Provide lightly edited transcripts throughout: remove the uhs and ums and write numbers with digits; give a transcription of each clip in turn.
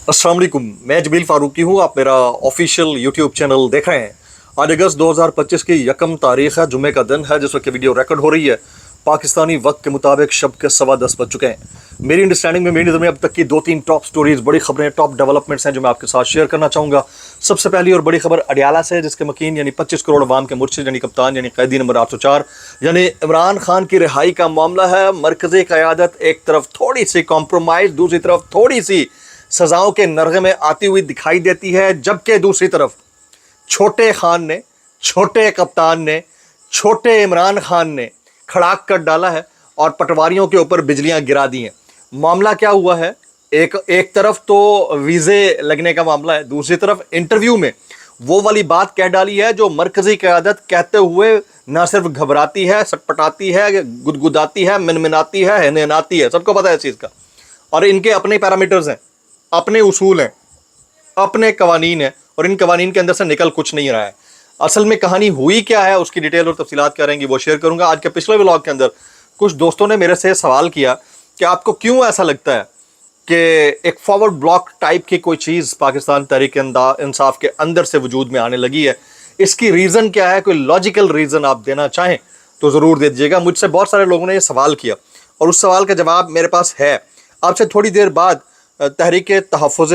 अस्सलाम वालेकुम, मैं जमील फारूकी हूँ। आप मेरा ऑफिशियल यूट्यूब चैनल देख रहे हैं। आज अगस्त 2025 की यकम तारीख है, जुम्मे का दिन है जिस वक्त वीडियो रिकॉर्ड हो रही है। पाकिस्तानी वक्त के मुताबिक शब के 10:15 बज चुके हैं। मेरी अंडरस्टैंडिंग में, मेरी नज़र में अब तक की 2-3 टॉप स्टोरीज, बड़ी खबरें, टॉप डेवलपमेंट्स हैं जो मैं आपके साथ शेयर करना चाहूँगा। सबसे पहली और बड़ी खबर अडियाला से, जिसके मकीन यानी 25 करोड़ अवाम के मुर्शिद यानी कप्तान यानी कैदी नंबर 804 यानी इमरान खान की रिहाई का मामला है। मरकज़ी क़यादत एक तरफ थोड़ी सी कॉम्प्रोमाइज़, दूसरी तरफ थोड़ी सी सजाओं के नरगे में आती हुई दिखाई देती है, जबकि दूसरी तरफ छोटे खान ने, छोटे कप्तान ने, छोटे इमरान खान ने खड़ाक कर डाला है और पटवारियों के ऊपर बिजलियां गिरा दी हैं। मामला क्या हुआ है? एक तरफ तो वीज़े लगने का मामला है, दूसरी तरफ इंटरव्यू में वो वाली बात कह डाली है जो मरकज़ी क़यादत कहते हुए ना सिर्फ घबराती है, सटपटाती है, गुदगुदाती है, मिनमिनाती है, हिनहिनाती है। सबको पता है इस चीज़ का। और इनके अपने पैरामीटर्स हैं, अपने उसूल हैं, अपने कवानीन हैं, और इन कवानीन के अंदर से निकल कुछ नहीं रहा है। असल में कहानी हुई क्या है, उसकी डिटेल और तफसीलात क्या रहेंगी वो शेयर करूंगा। आज के पिछले व्लॉग के अंदर कुछ दोस्तों ने मेरे से सवाल किया कि आपको क्यों ऐसा लगता है कि एक फॉरवर्ड ब्लॉक टाइप की कोई चीज़ पाकिस्तान तहरीक इंसाफ के अंदर से वजूद में आने लगी है। इसकी रीज़न क्या है? कोई लॉजिकल रीज़न आप देना चाहें तो ज़रूर दे दीजिएगा। मुझसे बहुत सारे लोगों ने ये सवाल किया और उस सवाल का जवाब मेरे पास है। आपसे थोड़ी देर बाद तहरीक तहफ़्फ़ुज़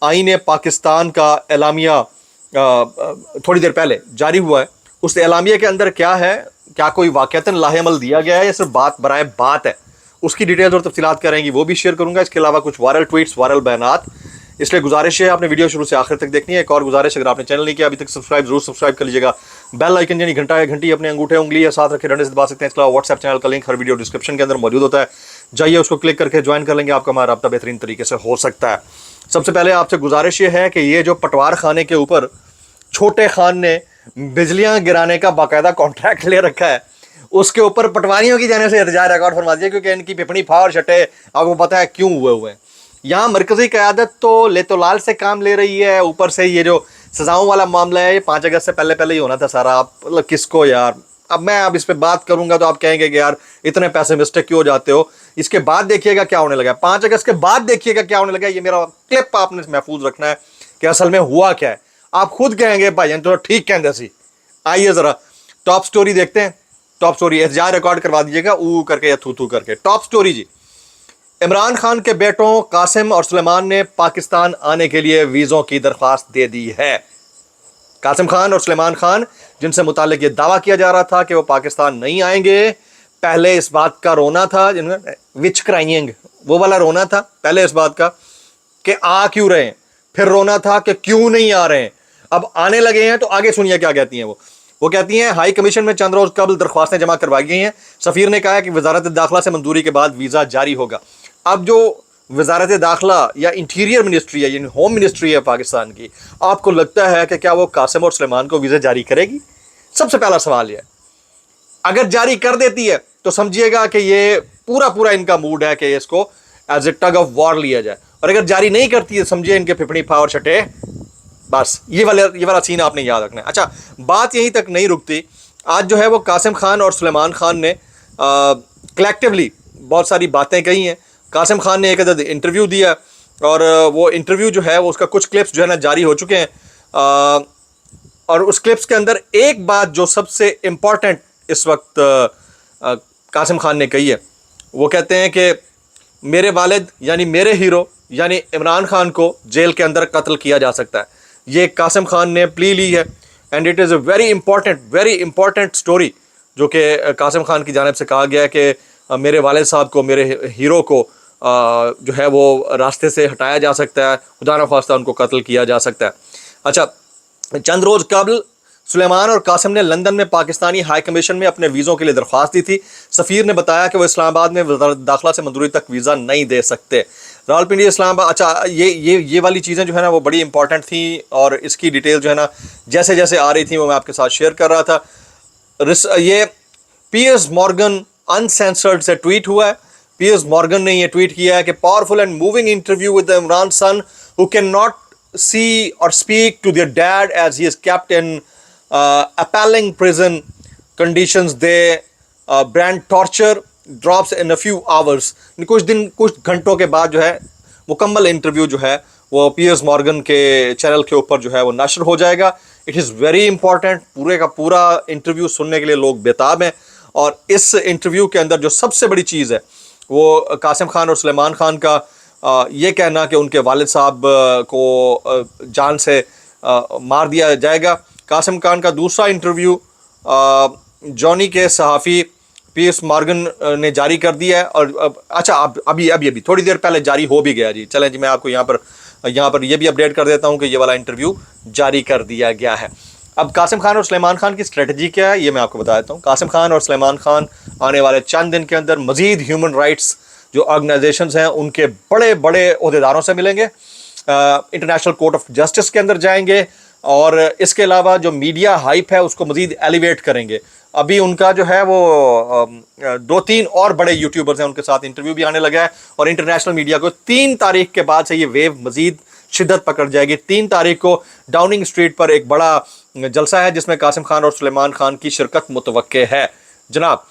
आईन पाकिस्तान का एलामिया थोड़ी देर पहले जारी हुआ है। उस एलामिया के अंदर क्या है, क्या कोई वाक़तन लाहेअमल दिया गया है या सिर्फ बात बराए बात है, उसकी डिटेल्स और तफसीलात क्या रहेंगी वो भी शेयर करूंगा। इसके अलावा कुछ वायरल ट्वीट्स, वायरल बयानात, इसलिए गुजारिश है आपने वीडियो शुरू से आखिर तक देखनी है। एक और गुजारिश, अगर आपने चैनल नहीं किया अभी तक सब्सक्राइब जरूर सब्सक्राइब कर लीजिएगा। बेल आइकन यानी घंटा या घंटी अपने अंगूठे उंगली या साथ रखे डंडे से दबा सकते हैं। इसके अलावा व्हाट्सएप चैनल का लिंक हर वीडियो डिस्क्रिप्शन के अंदर मौजूद होता है, जाइए उसको क्लिक करके ज्वाइन कर लेंगे, आपका हमारा रब्ता बेहतरीन तरीके से हो सकता है। सबसे पहले आपसे गुजारिश ये है कि ये जो पटवार खाने के ऊपर छोटे खान ने बिजलियां गिराने का बाकायदा कॉन्ट्रैक्ट ले रखा है, उसके ऊपर पटवारियों की जाने से एहतजाज रिकॉर्ड फरमा दिया, क्योंकि इनकी पिपणी फाड़ छटे आपको पता है क्यों हुए हैं। यहाँ मरकज़ी क़यादत तो ले तो लाल से काम ले रही है, ऊपर से ये जो सजाओं वाला मामला है ये 5 अगस्त से पहले पहले ही होना था सारा। आप मतलब किसको यार, अब इस पर बात करूंगा तो आप कहेंगे कि यार इतने पैसे मिस्टेक क्यों हो जाते हो। इसके बाद देखिएगा क्या होने लगा, 5 अगस्त के बाद देखिएगा क्या होने लगा। ये मेरा क्लिप आपने महफूज रखना है कि असल में हुआ क्या है। आप खुद कहेंगे भाई तो ठीक कहेंगे सी। आइए ज़रा टॉप स्टोरी देखते हैं। टॉप स्टोरी एहतजाज रिकॉर्ड करवा दीजिएगा ऊ करके या थू थू करके। टॉप स्टोरी जी, इमरान खान के बेटों कासिम और सुलेमान ने पाकिस्तान आने के लिए वीज़ों की दरख्वास्त दे दी है। कासिम खान और सुलेमान खान, जिनसे मुतालिक ये दावा किया जा रहा था कि वो पाकिस्तान नहीं आएंगे, पहले इस बात का रोना था, विच क्राइंग, वो वाला रोना था पहले इस बात का कि आ क्यों रहे हैं, फिर रोना था कि क्यों नहीं आ रहे हैं। अब आने लगे हैं तो आगे सुनिए क्या कहती हैं वो कहती हैं हाई कमीशन में चंद रोज कबल दरख्वास्तें जमा करवाई गई हैं। सफ़ीर ने कहा है कि वजारत दाखिला से मंजूरी के बाद वीज़ा जारी होगा। अब जो वजारत दाखिला या इंटीरियर मिनिस्ट्री है यानी होम मिनिस्ट्री है पाकिस्तान की, आपको लगता है कि क्या वो कासिम और सुलेमान को वीज़ा जारी करेगी? सबसे पहला सवाल यह है। अगर जारी कर देती है तो समझिएगा कि ये पूरा इनका मूड है कि इसको as a tug of war लिया जाए, और अगर जारी नहीं करती है समझिए इनके फिपड़ी पावर छटे। बस ये वाला सीन आपने याद रखना है। अच्छा, बात यहीं तक नहीं रुकती। आज जो है वो कासिम खान और सुलेमान खान ने कलेक्टिवली बहुत सारी बातें कही हैं। कासिम खान ने एक अदद इंटरव्यू दिया और वो इंटरव्यू जो है वो उसका कुछ क्लिप्स जो है ना जारी हो चुके हैं, और उस क्लिप्स के अंदर एक बात जो सबसे इम्पॉर्टेंट इस वक्त कासिम खान ने कही है, वो कहते हैं कि मेरे वालिद यानी मेरे हीरो यानी इमरान खान को जेल के अंदर कत्ल किया जा सकता है। ये कासिम खान ने प्ली ली है and it is a very important story जो कि कासिम खान की जानिब से कहा गया है कि मेरे वालिद साहब को, मेरे हीरो को जो है वो रास्ते से हटाया जा सकता है, खुदा न ख्वास्ता उनको कत्ल किया जा सकता है। अच्छा, चंद रोज़ कबल सुलेमान और कासिम ने लंदन में पाकिस्तानी हाई कमीशन में अपने वीज़ों के लिए दरख्वास्त दी थी। सफ़ीर ने बताया कि वो इस्लामाबाद में वज़ारत दाखिला से मंजूरी तक वीज़ा नहीं दे सकते। रावलपिंडी इस्लामाबाद, अच्छा ये वाली चीज़ें जो है ना वो बड़ी इंपॉर्टेंट थी और इसकी डिटेल जो है ना जैसे जैसे आ रही थी वो मैं आपके साथ शेयर कर रहा था। ये पियर्स मॉर्गन अनसेंसर्ड से ट्वीट हुआ है। पियर्स मॉर्गन ने ये ट्वीट किया है कि powerful and moving interview with Imran son who can not see or speak to their dad as he is kept in appalling prison conditions. They brand torture drops in a few hours. कुछ घंटों के बाद जो है मुकम्मल interview जो है वो पियर्स मॉर्गन के चैनल के ऊपर जो है वो नशर हो जाएगा। इट इज़ वेरी इंपॉर्टेंट, पूरे का पूरा इंटरव्यू सुनने के लिए लोग बेताब हैं। और इस इंटरव्यू के अंदर जो सबसे बड़ी चीज़ है वो कासिम खान और सलेमान खान का ये कहना कि उनके वालिद साहब को जान से मार दिया जाएगा। कासिम खान का दूसरा इंटरव्यू जॉनी के सहाफ़ी पियर्स मॉर्गन ने जारी कर दिया है। और अच्छा, अभी थोड़ी देर पहले जारी हो भी गया जी। चलें जी, मैं आपको यहाँ पर ये भी अपडेट कर देता हूँ कि ये वाला इंटरव्यू जारी कर दिया गया है। अब कासिम खान और सलेमान खान की स्ट्रेटजी क्या है ये मैं आपको बता देता हूँ। कासिम खान और सलेमान खान आने वाले चंद दिन के अंदर मज़ीद ह्यूमन राइट्स जो ऑर्गेनाइजेशंस हैं उनके बड़े बड़े अहदेदारों से मिलेंगे, इंटरनेशनल कोर्ट ऑफ जस्टिस के अंदर जाएंगे, और इसके अलावा जो मीडिया हाइप है उसको मज़ीद एलिवेट करेंगे। अभी उनका जो है वो 2-3 और बड़े यूट्यूबर्स हैं, उनके साथ इंटरव्यू भी आने लगा है। और इंटरनेशनल मीडिया को 3 तारीख के बाद से ये वेव मज़ीद शिद्दत पकड़ जाएगी। 3 तारीख को डाउनिंग स्ट्रीट पर एक बड़ा जलसा है जिसमें कासिम खान और सलेमान खान की शिरकत मुतवक्के है जनाब।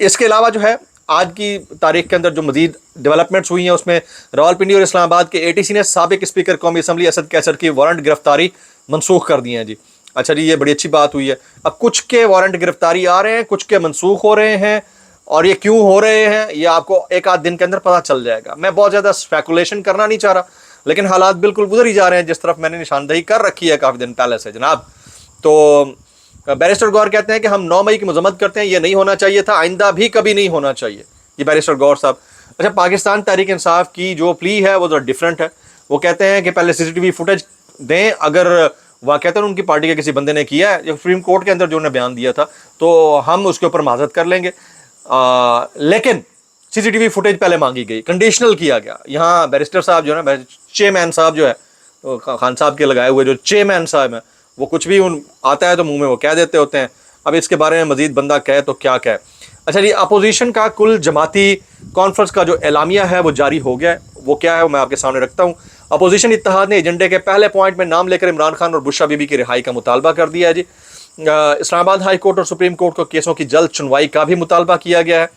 इसके अलावा जो है आज की तारीख के अंदर जो मज़ीद डेवलपमेंट्स हुई हैं उसमें रावलपिंडी और इस्लामाबाद के ATC ने साबिक स्पीकर कौमी असम्बली असद कैसर की वारंट गिरफ्तारी मनसूख कर दी हैं जी। अच्छा जी, ये बड़ी अच्छी बात हुई है। अब कुछ के वारंट गिरफ्तारी आ रहे हैं, कुछ के मनसूख हो रहे हैं, और ये क्यों हो रहे हैं ये आपको एक आध दिन के अंदर पता चल जाएगा। मैं बहुत ज़्यादा स्पेकुलेशन करना नहीं चाह रहा, लेकिन हालात बिल्कुल गुजर ही जा रहे हैं जिस तरफ मैंने निशानदही कर रखी है काफ़ी दिन पहले से जनाब। तो बैरिस्टर गौर कहते हैं कि हम 9 मई की मजम्मत करते हैं, ये नहीं होना चाहिए था, आइंदा भी कभी नहीं होना चाहिए। ये बैरिस्टर गौर साहब। अच्छा, पाकिस्तान तहरीक इंसाफ की जो प्ली है वो ज़रा डिफरेंट है। वो कहते हैं कि पहले CCTV फुटेज दें, अगर वाक़तन उनकी पार्टी के किसी बंदे ने किया है, सुप्रीम कोर्ट के अंदर जो उन्होंने बयान दिया था, तो हम उसके ऊपर माजरत कर लेंगे। लेकिन CCTV फुटेज पहले मांगी गई, कंडीशनल किया गया। यहाँ बैरिस्टर साहब जो है ना, चेयरमैन साहब जो है, तो खान साहब के लगाए हुए जो चेयरमैन साहब हैं, वो कुछ भी आता है तो मुंह में वो कह देते होते हैं। अब इसके बारे में मज़ीद बंदा कहे तो क्या कहे। अच्छा जी, अपोजिशन का कुल जमाती कॉन्फ्रेंस का जो एलामिया है वो जारी हो गया है। वो क्या है वो मैं आपके सामने रखता हूँ। अपोजिशन इत्तेहाद ने एजेंडे के पहले पॉइंट में नाम लेकर इमरान खान और बुशरा बीबी की रिहाई का मुतालबा कर दिया है जी। इस्लामाबाद हाई कोर्ट और सुप्रीम कोर्ट को केसों की जल्द सुनवाई का भी मुतालबा किया गया है।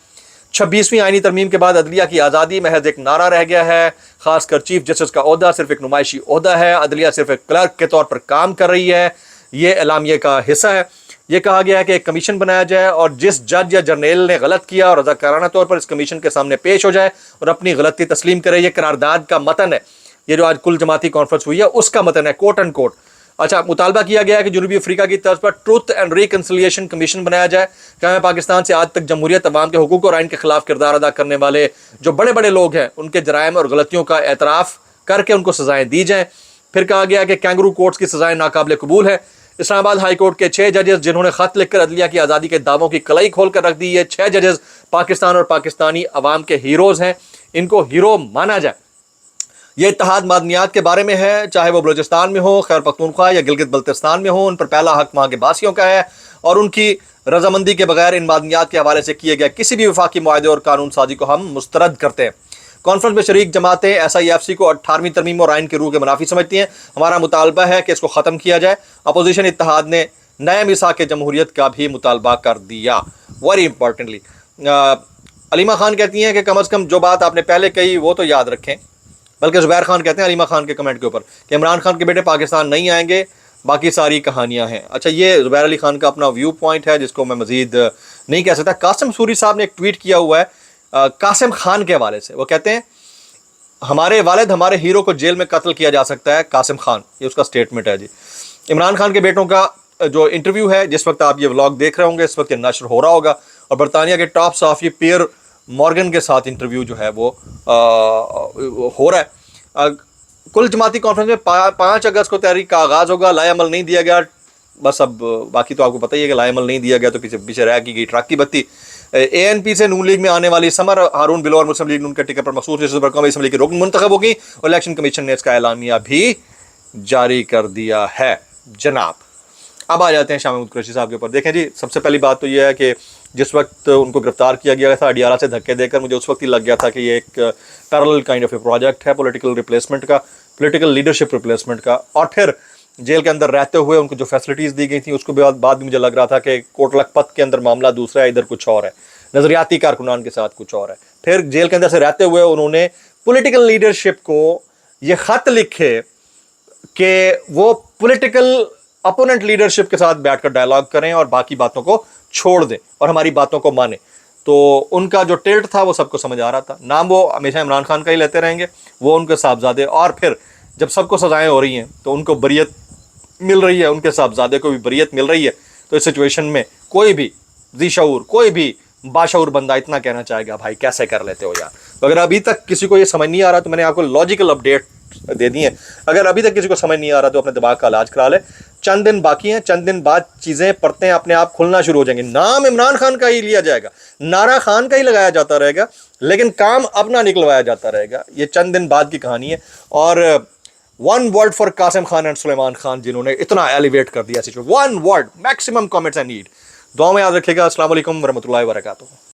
26वीं आईनी तरमीम के बाद अदलिया की आज़ादी महज एक नारा रह गया है। खासकर चीफ जस्टिस का ओहदा सिर्फ एक नुमाइशी ओहदा है, अदलिया सिर्फ एक क्लर्क के तौर पर काम कर रही है। ये एलामिया का हिस्सा है। ये कहा गया है कि एक कमीशन बनाया जाए और जिस जज या जर्नल ने गलत किया और रज़ाकाराना तौर पर इस कमीशन के सामने पेश हो जाए और अपनी गलती तस्लीम करे। ये करारदाद का मतन है, ये जो आज कुल जमाती कॉन्फ्रेंस हुई है उसका मतन है, कोट एंड कोट। अच्छा, मुतालबा किया गया है कि जनूबी अफ्रीका की तर्ज पर ट्रुथ एंड रिकन्सिलिएशन कमीशन बनाया जाए। क्या है, पाकिस्तान से आज तक जमहूरियत, अवाम के हुकूक और आइन के खिलाफ किरदार अदा करने वाले जो बड़े बड़े लोग हैं उनके जराइम और गलतियों का एतराफ़ करके उनको सज़ाएँ दी जाएँ। फिर कहा गया कि कैंगरू कोर्ट्स की सज़ाएँ नाकाबिल कबूल है। इस्लामाबाद हाई कोर्ट के 6 जजेस जिन्होंने ख़त लिखकर अदलिया की आज़ादी के दावों की कलई खोल कर रख दी है, 6 जजेस पाकिस्तान और पाकिस्तानी अवाम के हीरोज़ हैं, इनको हीरो माना जाए। ये इत्तेहाद मादनियात के बारे में है, चाहे वो बलूचिस्तान में हो, खैबर पख्तूनख्वा या गिलगित बल्तिस्तान में हो, उन पर पहला हक वहाँ के बासियों का है और उनकी रजामंदी के बगैर इन मादनियात के हवाले से किए गए किसी भी वफाकी मुआहदे और कानून साजी को हम मुस्तरद करते हैं। कॉन्फ्रेंस में शरीक जमातें SIFC को 18वीं तरमीम और आइन के रूह के मुनाफी समझती हैं। हमारा मुतालबा है कि इसको ख़त्म किया जाए। अपोजिशन इत्तेहाद ने नए मिसाक जमहूरियत का भी मुतालबा कर दिया। वेरी इंपॉर्टेंटली अलीमा खान कहती हैं कि कम अज़ कम जो बात आपने पहले कही वो तो याद रखें। बल्कि ज़ुबैर खान कहते हैं अलीमा खान के कमेंट के ऊपर कि इमरान खान के बेटे पाकिस्तान नहीं आएंगे, बाकी सारी कहानियाँ हैं। अच्छा, ये ज़ुबैर अली खान का अपना व्यू पॉइंट है जिसको मैं मज़ीद नहीं कह सकता। कासिम सूरी साहब ने एक ट्वीट किया हुआ है कासिम खान के हवाले से। वो कहते हैं हमारे वालिद हमारे हीरो को जेल में कत्ल किया जा सकता है, कासिम खान, ये उसका स्टेटमेंट है जी। इमरान खान के बेटों का जो इंटरव्यू है, जिस वक्त आप ये व्लॉग देख रहे होंगे इस वक्त ये नशर हो रहा होगा, और बरतानिया के टॉप सहाफ़ी पियर मॉर्गन के साथ इंटरव्यू जो है वो हो रहा है। कुल जमाती कॉन्फ्रेंस में 5 अगस्त को तहरीक का आगाज़ होगा। लाएअमल नहीं दिया गया, बस अब बाकी तो आपको पता ही है कि लाएअमल नहीं दिया गया तो पीछे रह की गई ट्रक की बत्ती। ANP से नून लीग में आने वाली समर हारून बिलोर मुस्लिम लीग नून के टिकट पर मखसूस कौमी असम्बली की रुकन मुंतखब होगी और इलेक्शन कमीशन ने इसका एलानिया भी जारी कर दिया है जनाब। अब आ जाते हैं शाह महमूद कुरैशी साहब के ऊपर। देखें जी, सबसे पहली बात तो यह है कि जिस वक्त उनको गिरफ्तार किया गया था अडियाला से धक्के देकर, मुझे उस वक्त ही लग गया था कि ये एक parallel kind of A project है पॉलिटिकल रिप्लेसमेंट का, पॉलिटिकल लीडरशिप रिप्लेसमेंट का। और फिर जेल के अंदर रहते हुए उनको जो फैसिलिटीज़ दी गई थी उसको बाद भी मुझे लग रहा था कि कोट लखपत के अंदर मामला दूसरा है, इधर कुछ और है, नज़रियाती कारकुनान के साथ कुछ और है। फिर जेल के अंदर से रहते हुए उन्होंने پولیٹیکل لیڈرشپ کو یہ خط لکھے کہ وہ پولیٹیکل اپوننٹ لیڈرشپ کے ساتھ بیٹھ کر ڈائلاگ کریں اور باقی باتوں کو چھوڑ دیں اور ہماری باتوں کو مانیں. تو ان کا جو ٹلٹ تھا وہ سب کو سمجھ آ رہا تھا. نام وہ ہمیشہ عمران خان کا ہی لیتے رہیں گے, وہ ان کے صاحبزادے, اور پھر جب سب کو سزائیں ہو رہی ہیں تو ان کو بریت مل رہی ہے, ان کے صاحبزادے کو بھی بریت مل رہی ہے. تو اس سچویشن میں کوئی بھی ذی شعور, کوئی بھی باشعور بندہ اتنا کہنا چاہے گا بھائی کیسے کر لیتے ہو یار. تو اگر ابھی تک کسی کو یہ سمجھ نہیں آ رہا تو میں نے آپ کو لاجیکل اپڈیٹ دے دی ہے. اگر ابھی تک کسی کو سمجھ نہیں آ رہا تو اپنے دماغ کا علاج کرا لے. چند دن باقی ہیں, چند دن بعد چیزیں پرتیں اپنے آپ کھلنا شروع ہو جائیں گی. نام عمران خان کا ہی لیا جائے گا, نعرہ خان کا ہی لگایا جاتا رہے گا, لیکن کام اپنا نکلوایا جاتا رہے گا. یہ چند دن بعد کی کہانی ہے. اور one word for Qasim Khan and Sulaiman Khan, جنہوں نے اتنا ایلیویٹ کر دیا. One word, maximum comments I need. دعا میں یاد رکھیے گا. السلام علیکم ورحمۃ اللہ وبرکاتہ.